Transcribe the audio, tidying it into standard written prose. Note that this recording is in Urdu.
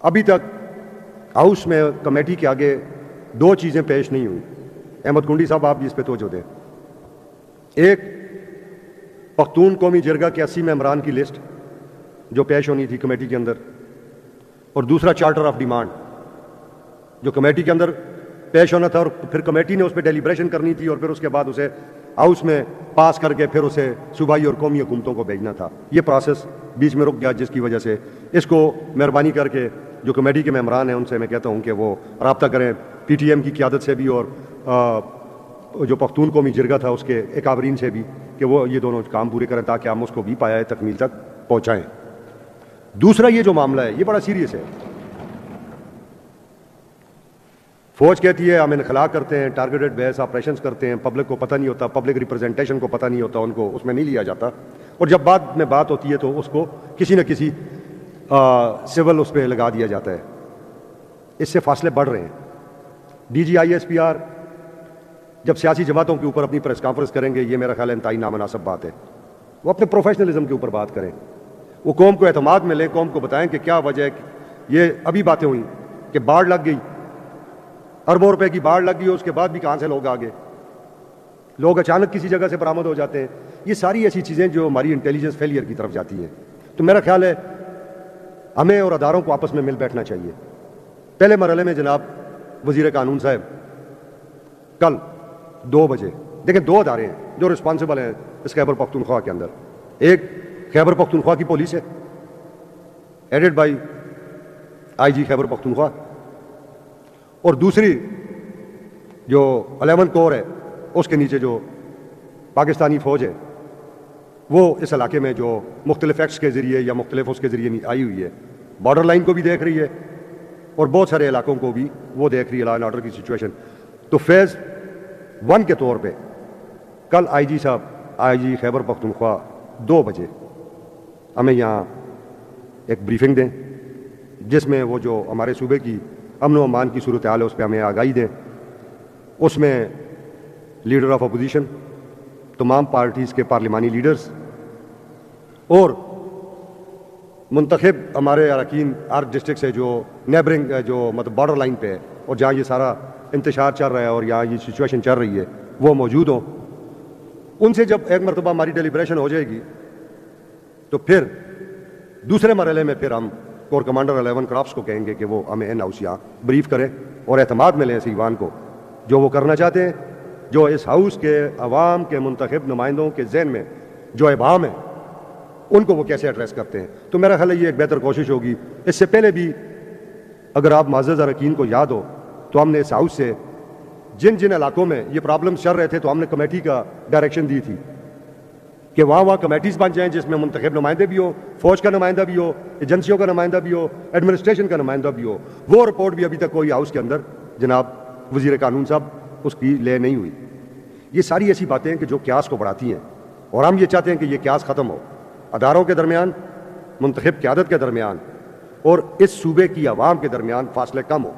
ابھی تک ہاؤس میں کمیٹی کے آگے دو چیزیں پیش نہیں ہوئی. احمد کنڈی صاحب آپ بھی اس پہ توجہ دیں. ایک پختون قومی جرگہ کے 80 ممبران کی لسٹ جو پیش ہونی تھی کمیٹی کے اندر, اور دوسرا چارٹر آف ڈیمانڈ جو کمیٹی کے اندر پیش ہونا تھا, اور پھر کمیٹی نے اس پہ ڈیلیبریشن کرنی تھی اور پھر اس کے بعد اسے ہاؤس میں پاس کر کے پھر اسے صوبائی اور قومی حکومتوں کو بھیجنا تھا. یہ پروسیس بیچ میں رک گیا, جس کی وجہ سے اس کو مہربانی کر کے جو کمیٹی کے ممبران ہیں ان سے میں کہتا ہوں کہ وہ رابطہ کریں پی ٹی ایم کی قیادت سے بھی اور جو پختون قومی جرگہ تھا اس کے اکابرین سے بھی, کہ وہ یہ دونوں کام پورے کریں تاکہ ہم اس کو بھی پایا تکمیل تک پہنچائیں. دوسرا یہ جو معاملہ ہے یہ بڑا سیریس ہے. فوج کہتی ہے ہم انخلا کرتے ہیں, ٹارگیٹڈ بیس آپریشنز کرتے ہیں, پبلک کو پتہ نہیں ہوتا, پبلک ریپرزنٹیشن کو پتہ نہیں ہوتا, ان کو اس میں نہیں لیا جاتا, اور جب بعد میں بات ہوتی ہے تو اس کو کسی نہ کسی سول اس پہ لگا دیا جاتا ہے. اس سے فاصلے بڑھ رہے ہیں. D G I S P R جب سیاسی جماعتوں کے اوپر اپنی پریس کانفرنس کریں گے, یہ میرا خیال ہے انتہائی نامناسب بات ہے. وہ اپنے پروفیشنلزم کے اوپر بات کریں, وہ قوم کو اعتماد میں لیں, قوم کو بتائیں کہ کیا وجہ ہے. یہ ابھی باتیں ہوئیں کہ باڑھ لگ گئی, اربوں روپے کی باڑھ لگ گئی, اس کے بعد بھی کہاں سے لوگ آگے, لوگ اچانک کسی جگہ سے برآمد ہو جاتے ہیں. یہ ساری ایسی چیزیں جو ہماری انٹیلیجنس فیلئر کی طرف جاتی ہیں. تو میرا خیال ہے ہمیں اور اداروں کو آپس میں مل بیٹھنا چاہیے. پہلے مرحلے میں جناب وزیر قانون صاحب کل 2 بجے, دیکھیں 2 ادارے ہیں جو رسپانسبل ہیں اس خیبر پختونخوا کے اندر. ایک خیبر پختونخوا کی پولیس ہے ایڈڈ بائی آئی جی خیبر پختونخوا, اور دوسری جو 11 کور ہے اس کے نیچے جو پاکستانی فوج ہے وہ اس علاقے میں جو مختلف ایکٹس کے ذریعے یا مختلف اس کے ذریعے آئی ہوئی ہے, بارڈر لائن کو بھی دیکھ رہی ہے اور بہت سارے علاقوں کو بھی وہ دیکھ رہی ہے, لا اینڈ آرڈر کی سچویشن. تو فیز 1 کے طور پہ کل آئی جی صاحب, آئی جی خیبر پختونخوا 2 بجے ہمیں یہاں ایک بریفنگ دیں جس میں وہ جو ہمارے صوبے کی امن و امان کی صورتحال ہے اس پہ ہمیں آگاہی دیں. اس میں لیڈر آف اپوزیشن, تمام پارٹیز کے پارلیمانی لیڈرز اور منتخب ہمارے اراکین ہر ڈسٹرکٹ سے جو نیبرنگ جو مطلب بارڈر لائن پہ ہے اور جہاں یہ سارا انتشار چل رہا ہے اور یہاں یہ سچویشن چل رہی ہے وہ موجود ہوں. ان سے جب ایک مرتبہ ہماری ڈیلیبریشن ہو جائے گی تو پھر دوسرے مرحلے میں پھر ہم کور کمانڈر 11 کرافٹس کو کہیں گے کہ وہ ہمیں ان ہاؤس یہاں بریف کریں اور اعتماد میں لیں اس ایوان کو, جو وہ کرنا چاہتے ہیں, جو اس ہاؤس کے عوام کے منتخب نمائندوں کے ذہن میں جو ابہام ہیں ان کو وہ کیسے ایڈریس کرتے ہیں. تو میرا خیال ہے یہ ایک بہتر کوشش ہوگی. اس سے پہلے بھی اگر آپ معزز اراکین کو یاد ہو تو ہم نے اس ہاؤس سے جن جن علاقوں میں یہ پرابلمس چل رہے تھے تو ہم نے کمیٹی کا ڈائریکشن دی تھی کہ وہاں کمیٹیز بن جائیں جس میں منتخب نمائندے بھی ہو, فوج کا نمائندہ بھی ہو, ایجنسیوں کا نمائندہ بھی ہو, ایڈمنسٹریشن کا نمائندہ بھی ہو. وہ رپورٹ بھی ابھی تک کوئی ہاؤس کے اندر جناب وزیر قانون صاحب اس کی لے نہیں ہوئی. یہ ساری ایسی باتیں ہیں کہ جو قیاس کو بڑھاتی ہیں اور ہم یہ چاہتے ہیں کہ یہ قیاس ختم ہو, اداروں کے درمیان, منتخب قیادت کے درمیان اور اس صوبے کی عوام کے درمیان فاصلے کم ہو.